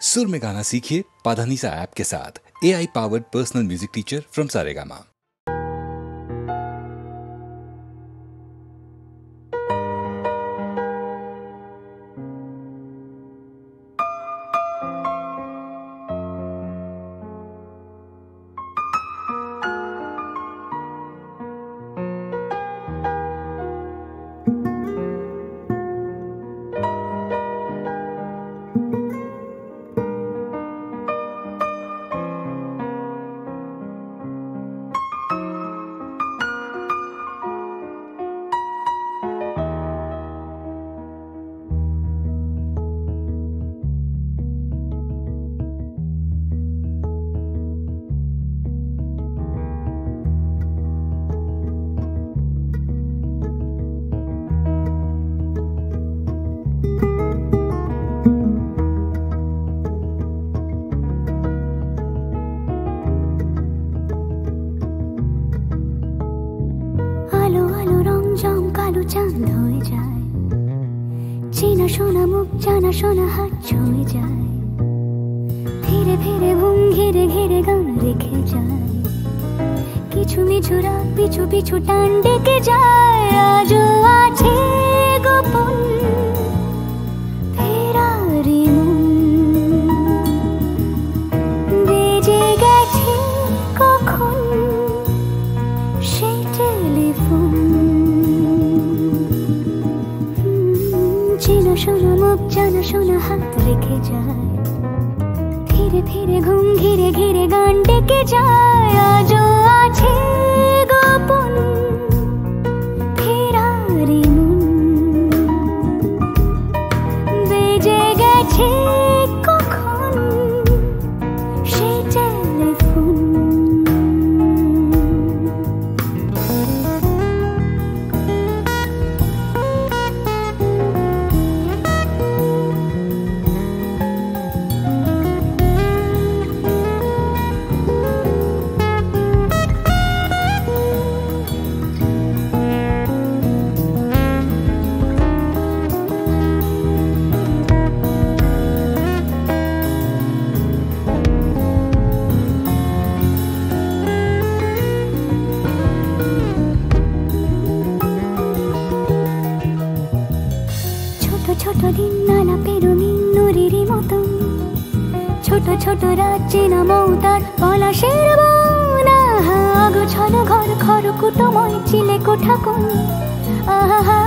सुर में गाना सीखिए पाधानीसा ऐप के साथ। AI powered personal music teacher from Saregama. চাঁদ হয়ে যায়, চেনা শোনা মুখ জানা শোনা হাত ছুঁয়ে যায়, ধীরে ধীরে ঘুম ঘিরে ঘিরে গান রেখে যায়, কিছু মিছু রাত পিছু পিছু টান ডেকে যায়। আজও আছে গোপন ফেরারি মন, বেজে গেছে কখন সেই টেলিফোন, চেনা শোনা মুখ জানা শোনা হাত রেখে যায়, ধীরে ধীরে ঘুম ঘিরে ঘিরে গান ডেকে যায়। আজও আছে গোপন ফেরারি মন, বেজে গেছে কখন সেই টেলিফোন। ছোট দিন আলাপের রঙিন নুরেরই মতন, ছোট ছোট রাত চেনা মৌতার পলাশের বন, আগোছালো ঘর খড়কুটোময় চিলে কোঠা কোন, আহা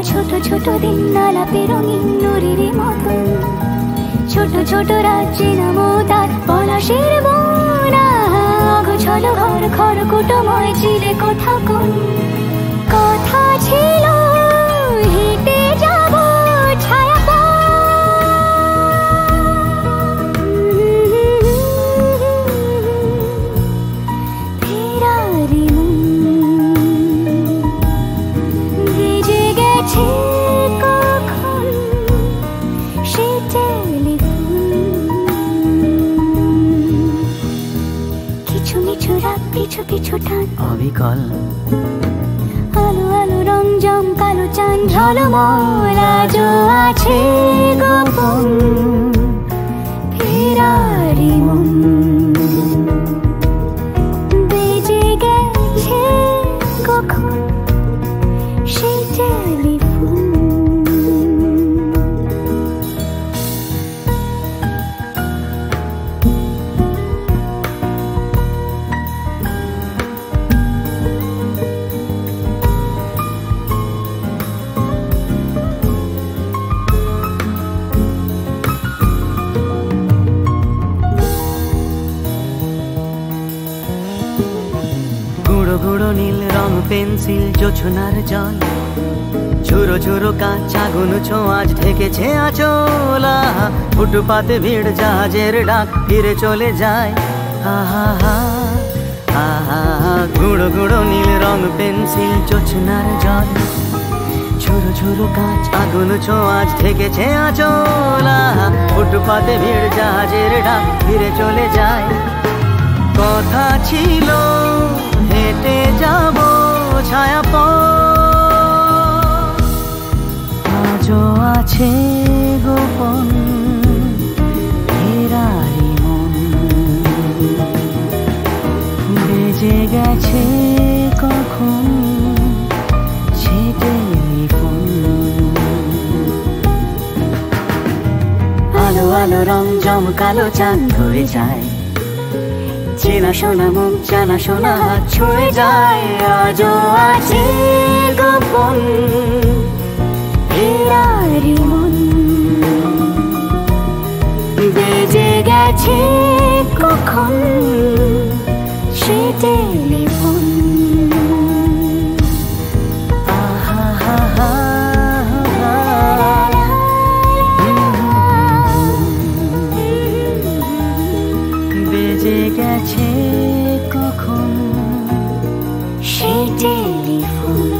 ছোট ছোট দিন আলাপের রঙিন নুরেরই মতন, ছোট ছোট রাত চেনা মৌতার পলাশের বন, আগোছালো ঘর খড়কুটোময় চিলে কোঠা কোন। কথা ছিল হেঁটে যাব ছায়া ফেরারি মন, বেজে গেছে কখন সেই টেলিফোন, কিছু মিছু রাত পিছু পিছু টান অবিকল, আলো আলো রং জম কালো চাঁদ ঝলমল। আজও আছে গোপন ফেরারি মন, বেজে গেছে কখন সেই টেলিফোন। গুঁড়ো গুঁড়ো নীল রং পেন্সিল জোছনার জল, ঝুরো ঝুরো কাঁচ আগুন ছোঁয়াজ ঢেকেছে আচলা, ফুটপাতে ভিড় জাহাজের ডাক ফিরে চলে যায়। আহা আহা গুঁড়ো গুঁড়ো নীল রং পেন্সিল জোছনার জল, ঝুরো ঝুরো কাঁচ আগুন ছোঁয়াজ ঢেকেছে আচলা, ফুটপাতে ভিড় জাহাজের ডাক ফিরে চলে যায়। কথা ছিল হেঁটে যাব ছায়া পথ, আজও আছে গোপন আলো আলো রং জমকালো চাঁদ হয়ে যায়, চেনা শোনা মুখ জানা শোনা হাত ছুঁয়ে যায়। আজও আছে গোপন এরারি মন, বেজে গেছে কখন সে টেলিফোন। আহা হা হা হা। বেজে গেছে কখন সে টেলিফোন।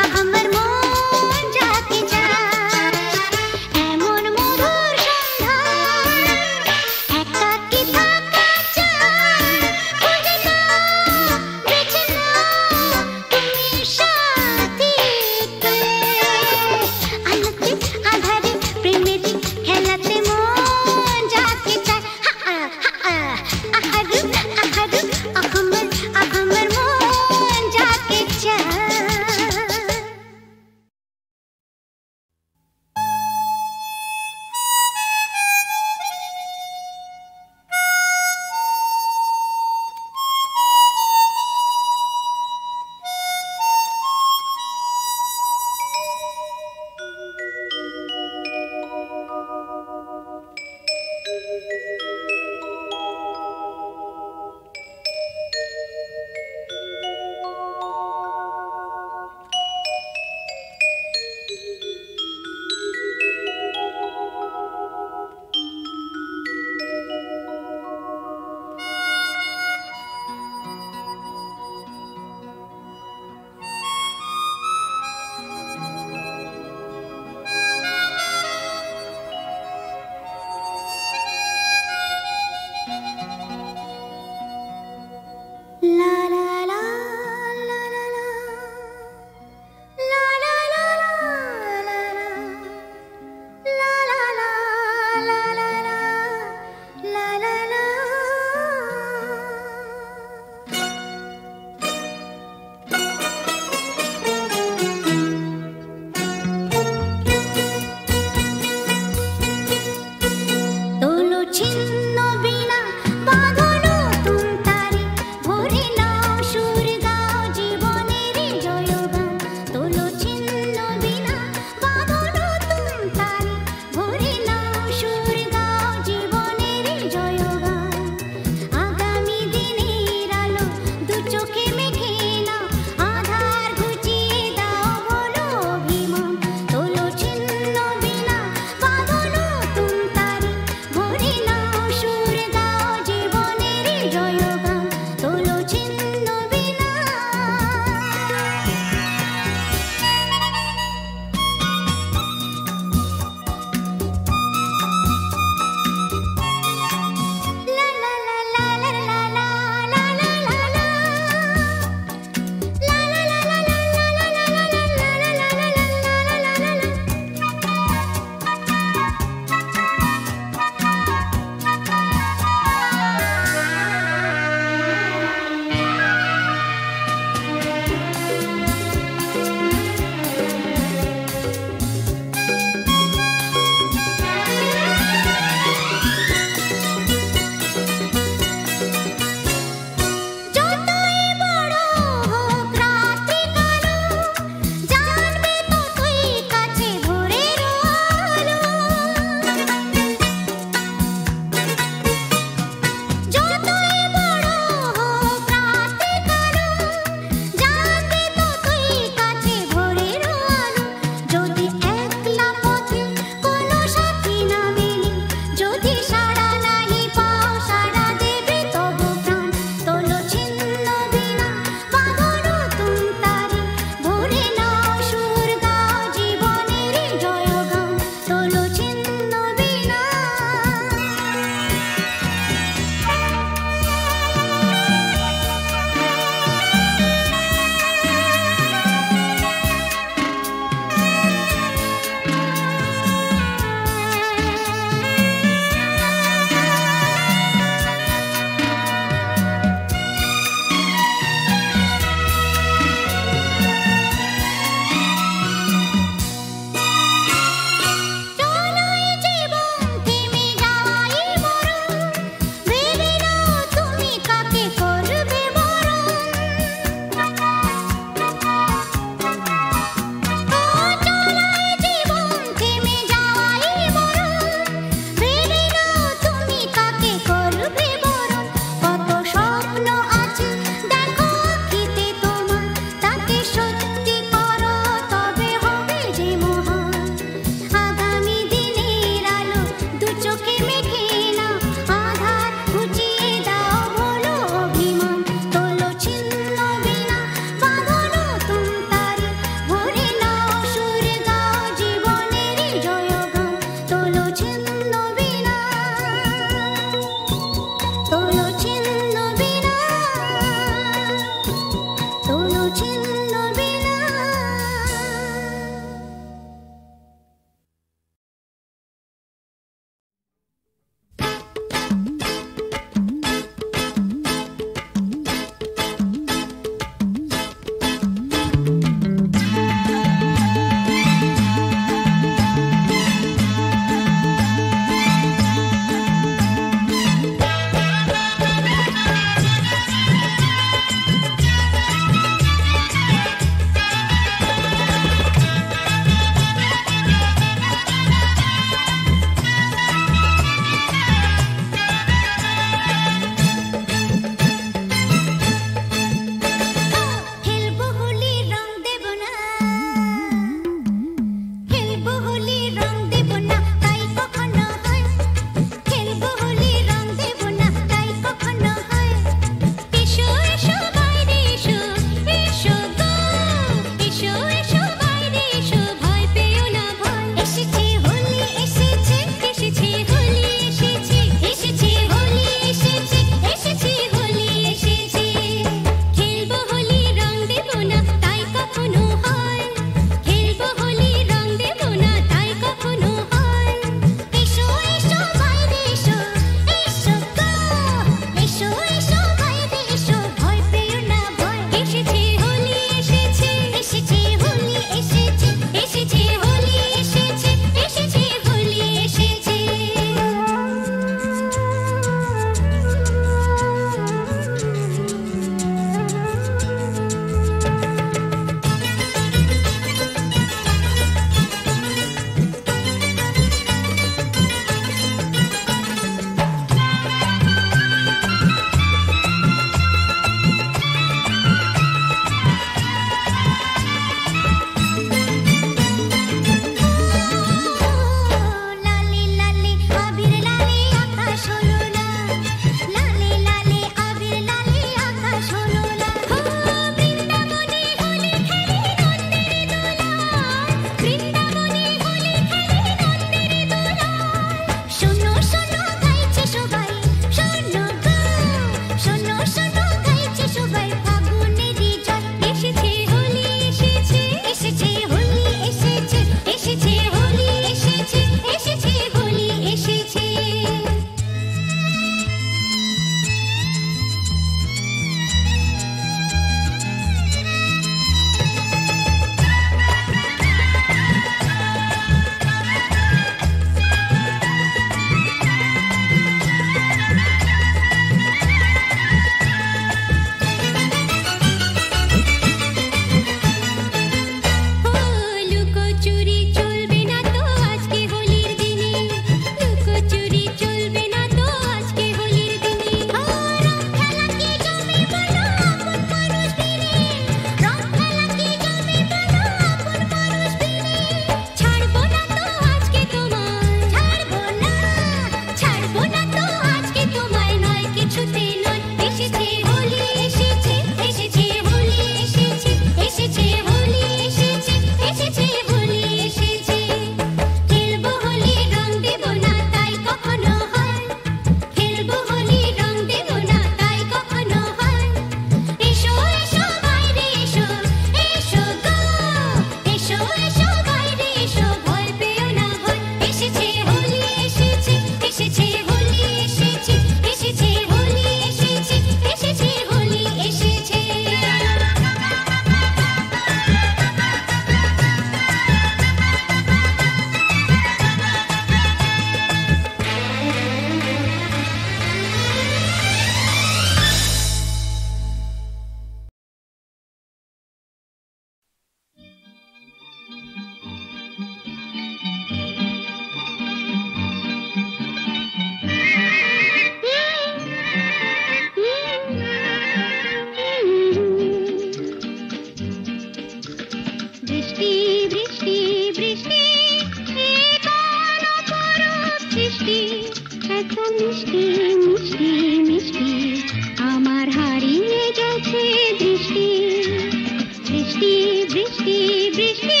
বৃষ্টি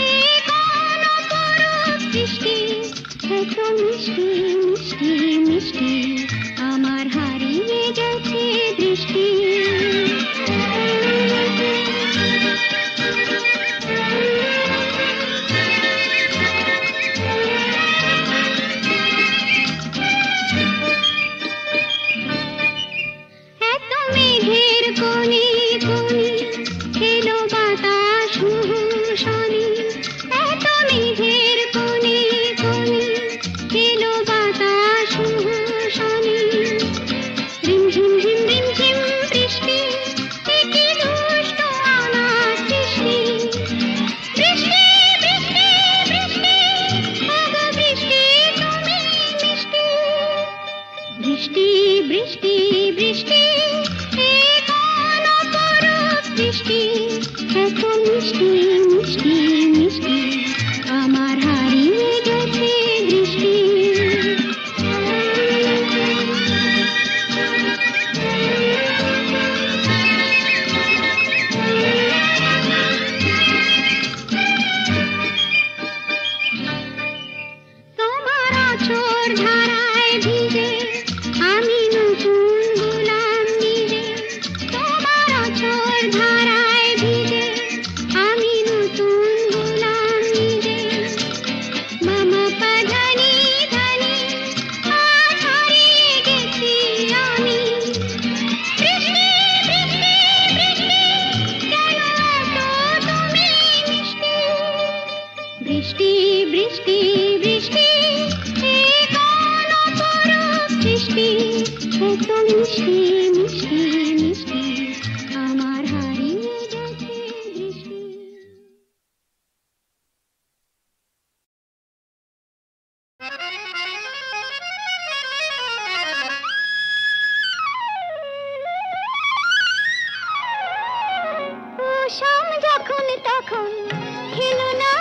এ কোন অপরূপ সৃষ্টি এত মিষ্টি মিষ্টি মিষ্টি আমার হারিয়ে গেছে দৃষ্টি এত মেঘের কোণে কোণে এলো বাতাস মুহুর্ষণে এত মেঘের কোণে কোণে এলো বাতাস মুহুর্ষণে রিমঝিম ঝিম রিমঝিম বৃষ্টি এ কি দুষ্ট অনাথ সৃষ্টি বৃষ্টি বৃষ্টি বৃষ্টি ওগো বৃষ্টি তুমি মিষ্টি বৃষ্টি বৃষ্টি বৃষ্টি এ কোন অপরূপ সৃষ্টি এত মিষ্টি মিষ্টি মিষ্টি আমার হারিয়ে গেছে দৃষ্টি তোমার আঁচড় ধারায় ভিজে আমি নতুন গোলাম নিজে তোমার আঁচড় ধারায় ভিজে আমি নতুন গোলাম নিজে মামা পাধানি ধানি আজ হারিয়ে গেছি আমি বৃষ্টি বৃষ্টি বৃষ্টি কেন এত তুমি মিষ্টি বৃষ্টি বৃষ্টি বৃষ্টি এ কোন অপরূপ সৃষ্টি এত মিষ্টি মিষ্টি মিষ্টি আমার হারিয়ে গেছে দৃষ্টি কুসুম যখন তখন খেলো না